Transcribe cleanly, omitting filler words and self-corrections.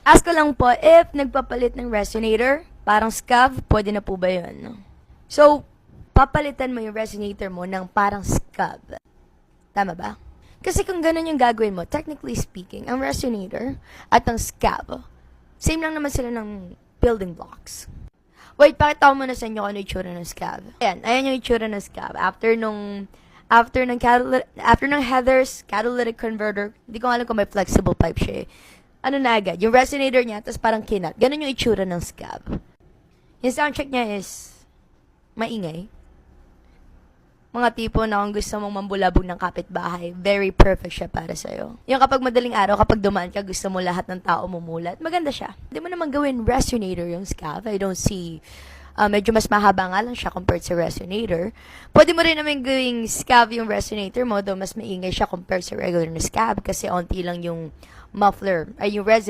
Ask ko lang po, if nagpapalit ng resonator, parang scav, pwede na po ba yun? So, papalitan mo yung resonator mo ng parang scav. Tama ba? Kasi kung ganun yung gagawin mo, technically speaking, ang resonator at ang scav, same lang naman sila ng building blocks. Wait, pakita ko muna sa inyo kung ano yung itsura ng scav. Ayan yung itsura ng scav. After ng Heather's catalytic converter, hindi ko alam kung may flexible pipe siya eh. Ano na agad, yung resonator niya, tapos parang kinat. Ganun yung itsura ng scav. Yung soundcheck niya is maingay. Mga tipo na kung gusto mong mambulabog ng kapitbahay, very perfect siya para sa'yo. Yung kapag madaling araw, kapag dumaan ka, gusto mo lahat ng tao mumulat, maganda siya. Hindi mo naman gawin resonator yung scav. I don't see, medyo mas mahaba nga lang siya compared sa resonator. Pwede mo rin naman gawing scav yung resonator mo, though mas maingay siya compared sa regular na scav kasi onti lang yung muffler, ay yung resonator